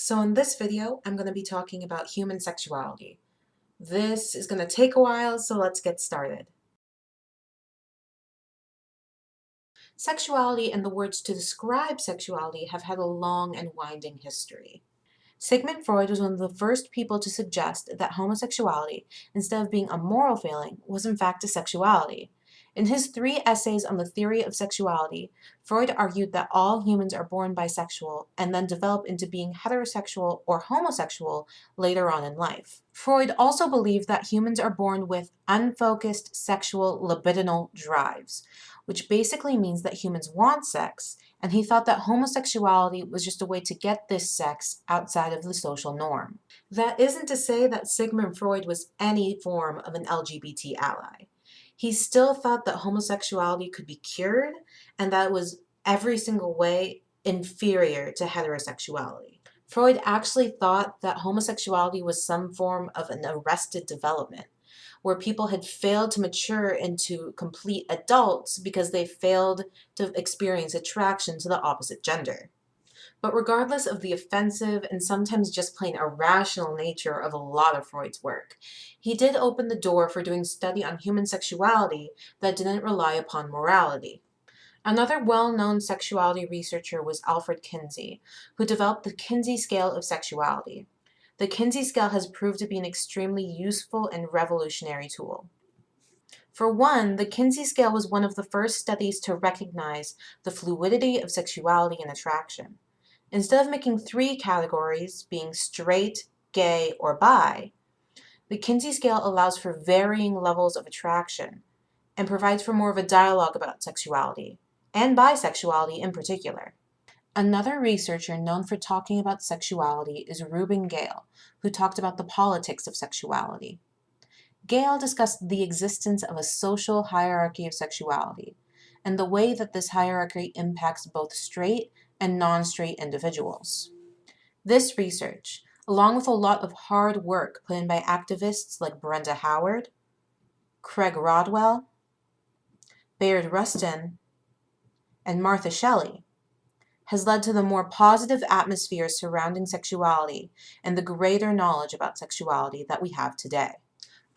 So in this video, I'm going to be talking about human sexuality. This is going to take a while, so let's get started. Sexuality and the words to describe sexuality have had a long and winding history. Sigmund Freud was one of the first people to suggest that homosexuality, instead of being a moral failing, was in fact a sexuality. In his 3 essays on the theory of sexuality, Freud argued that all humans are born bisexual and then develop into being heterosexual or homosexual later on in life. Freud also believed that humans are born with unfocused sexual libidinal drives, which basically means that humans want sex, and he thought that homosexuality was just a way to get this sex outside of the social norm. That isn't to say that Sigmund Freud was any form of an LGBT ally. He still thought that homosexuality could be cured, and that it was every single way inferior to heterosexuality. Freud actually thought that homosexuality was some form of an arrested development, where people had failed to mature into complete adults because they failed to experience attraction to the opposite gender. But regardless of the offensive and sometimes just plain irrational nature of a lot of Freud's work, he did open the door for doing study on human sexuality that didn't rely upon morality. Another well-known sexuality researcher was Alfred Kinsey, who developed the Kinsey scale of sexuality. The Kinsey scale has proved to be an extremely useful and revolutionary tool. For one, the Kinsey scale was one of the first studies to recognize the fluidity of sexuality and attraction. Instead of making 3 categories, being straight, gay, or bi, the Kinsey scale allows for varying levels of attraction and provides for more of a dialogue about sexuality, and bisexuality in particular. Another researcher known for talking about sexuality is Reuben Gale, who talked about the politics of sexuality. Gale discussed the existence of a social hierarchy of sexuality, and the way that this hierarchy impacts both straight and non-straight individuals. This research, along with a lot of hard work put in by activists like Brenda Howard, Craig Rodwell, Bayard Rustin, and Martha Shelley, has led to the more positive atmosphere surrounding sexuality and the greater knowledge about sexuality that we have today.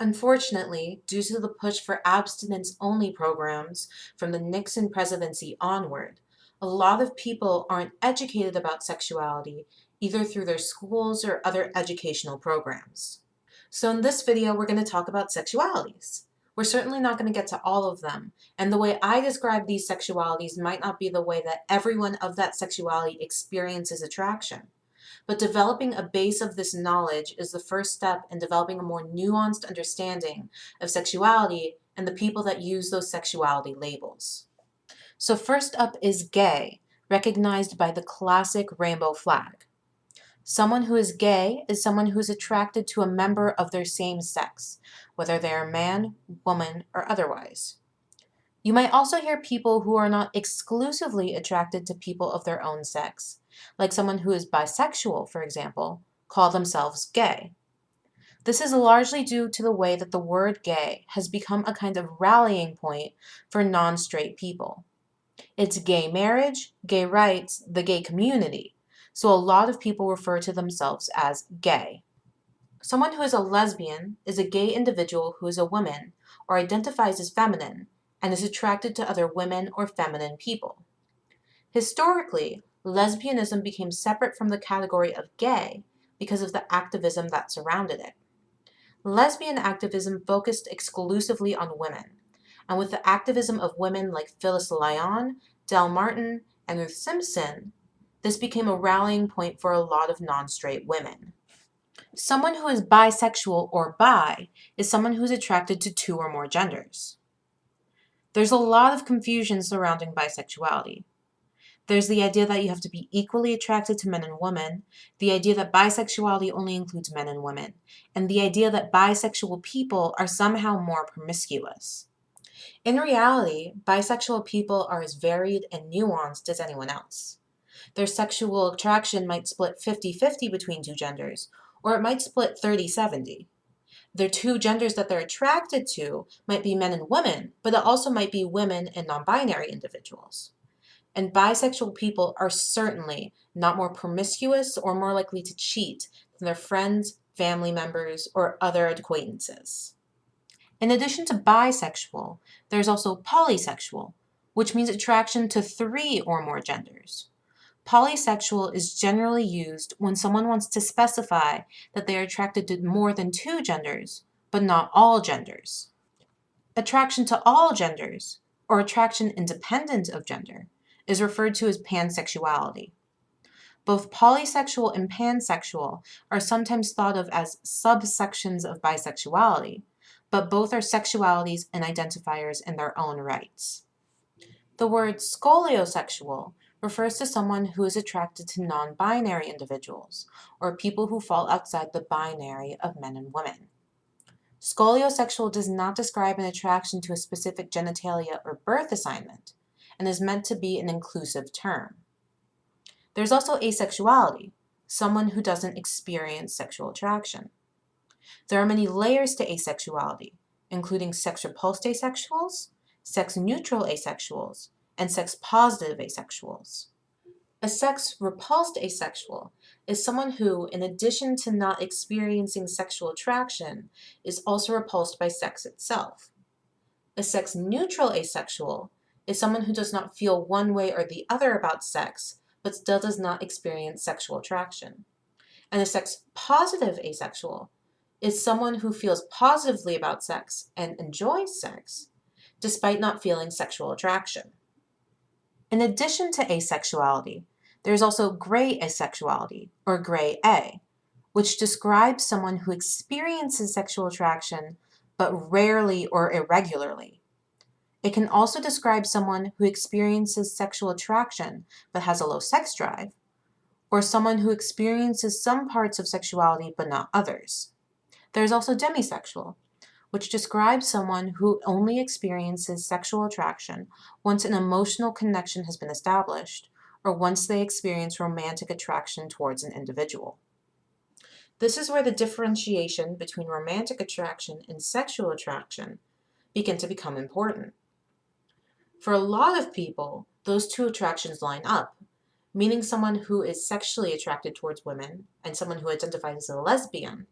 Unfortunately, due to the push for abstinence-only programs from the Nixon presidency onward, a lot of people aren't educated about sexuality either through their schools or other educational programs. So in this video, we're going to talk about sexualities. We're certainly not going to get to all of them, and the way I describe these sexualities might not be the way that everyone of that sexuality experiences attraction. But developing a base of this knowledge is the first step in developing a more nuanced understanding of sexuality and the people that use those sexuality labels. So first up is gay, recognized by the classic rainbow flag. Someone who is gay is someone who is attracted to a member of their same sex, whether they are man, woman, or otherwise. You might also hear people who are not exclusively attracted to people of their own sex, like someone who is bisexual, for example, call themselves gay. This is largely due to the way that the word gay has become a kind of rallying point for non-straight people. It's gay marriage, gay rights, the gay community, so a lot of people refer to themselves as gay. Someone who is a lesbian is a gay individual who is a woman or identifies as feminine and is attracted to other women or feminine people. Historically, lesbianism became separate from the category of gay because of the activism that surrounded it. Lesbian activism focused exclusively on women, and with the activism of women like Phyllis Lyon, Del Martin, and Ruth Simpson, this became a rallying point for a lot of non-straight women. Someone who is bisexual or bi is someone who's attracted to 2 or more genders. There's a lot of confusion surrounding bisexuality. There's the idea that you have to be equally attracted to men and women, the idea that bisexuality only includes men and women, and the idea that bisexual people are somehow more promiscuous. In reality, bisexual people are as varied and nuanced as anyone else. Their sexual attraction might split 50-50 between 2 genders, or it might split 30-70. Their 2 genders that they're attracted to might be men and women, but it also might be women and non-binary individuals. And bisexual people are certainly not more promiscuous or more likely to cheat than their friends, family members, or other acquaintances. In addition to bisexual, there's also polysexual, which means attraction to 3 or more genders. Polysexual is generally used when someone wants to specify that they are attracted to more than 2 genders, but not all genders. Attraction to all genders, or attraction independent of gender, is referred to as pansexuality. Both polysexual and pansexual are sometimes thought of as subsections of bisexuality, but both are sexualities and identifiers in their own rights. The word scoliosexual refers to someone who is attracted to non-binary individuals, or people who fall outside the binary of men and women. Scoliosexual does not describe an attraction to a specific genitalia or birth assignment, and is meant to be an inclusive term. There's also asexuality, someone who doesn't experience sexual attraction. There are many layers to asexuality, including sex-repulsed asexuals, sex-neutral asexuals, and sex-positive asexuals. A sex-repulsed asexual is someone who, in addition to not experiencing sexual attraction, is also repulsed by sex itself. A sex-neutral asexual is someone who does not feel one way or the other about sex, but still does not experience sexual attraction. And a sex-positive asexual is someone who feels positively about sex and enjoys sex, despite not feeling sexual attraction. In addition to asexuality, there's also gray asexuality, or gray A, which describes someone who experiences sexual attraction but rarely or irregularly. It can also describe someone who experiences sexual attraction but has a low sex drive, or someone who experiences some parts of sexuality but not others. There's also demisexual, which describes someone who only experiences sexual attraction once an emotional connection has been established, or once they experience romantic attraction towards an individual. This is where the differentiation between romantic attraction and sexual attraction begin to become important. For a lot of people, those two attractions line up, meaning someone who is sexually attracted towards women and someone who identifies as a lesbian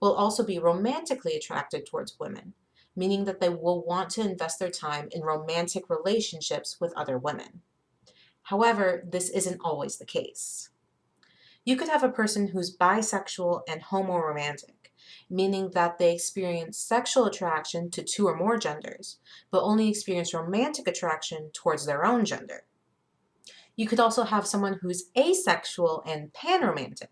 will also be romantically attracted towards women, meaning that they will want to invest their time in romantic relationships with other women. However, this isn't always the case. You could have a person who's bisexual and homoromantic, meaning that they experience sexual attraction to 2 or more genders, but only experience romantic attraction towards their own gender. You could also have someone who's asexual and panromantic,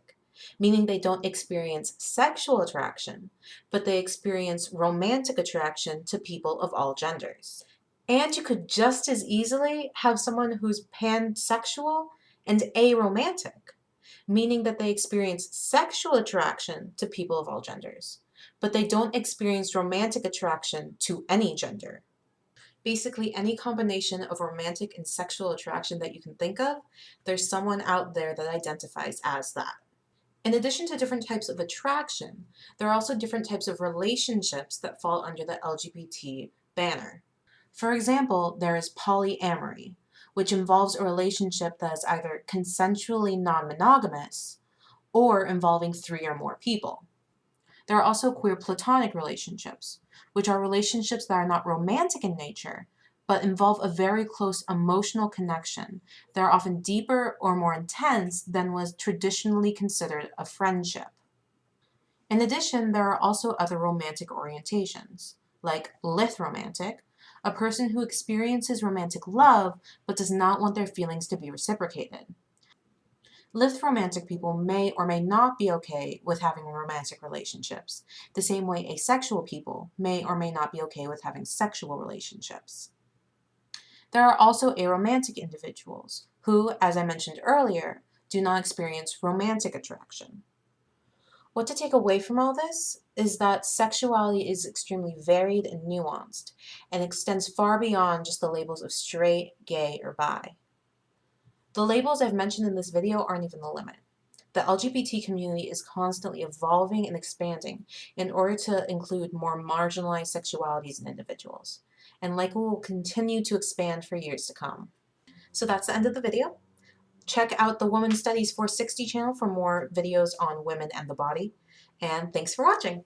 meaning they don't experience sexual attraction, but they experience romantic attraction to people of all genders. And you could just as easily have someone who's pansexual and aromantic, meaning that they experience sexual attraction to people of all genders, but they don't experience romantic attraction to any gender. Basically, any combination of romantic and sexual attraction that you can think of, there's someone out there that identifies as that. In addition to different types of attraction, there are also different types of relationships that fall under the LGBT banner. For example, there is polyamory, which involves a relationship that is either consensually non-monogamous or involving 3 or more people. There are also queer platonic relationships, which are relationships that are not romantic in nature, but involve a very close emotional connection that are often deeper or more intense than was traditionally considered a friendship. In addition, there are also other romantic orientations, like lithromantic, a person who experiences romantic love but does not want their feelings to be reciprocated. Lithromantic people may or may not be okay with having romantic relationships, the same way asexual people may or may not be okay with having sexual relationships. There are also aromantic individuals who, as I mentioned earlier, do not experience romantic attraction. What to take away from all this is that sexuality is extremely varied and nuanced, and extends far beyond just the labels of straight, gay, or bi. The labels I've mentioned in this video aren't even the limit. The LGBT community is constantly evolving and expanding in order to include more marginalized sexualities and individuals, and likely will continue to expand for years to come. So that's the end of the video. Check out the Woman Studies 460 channel for more videos on women and the body. And thanks for watching.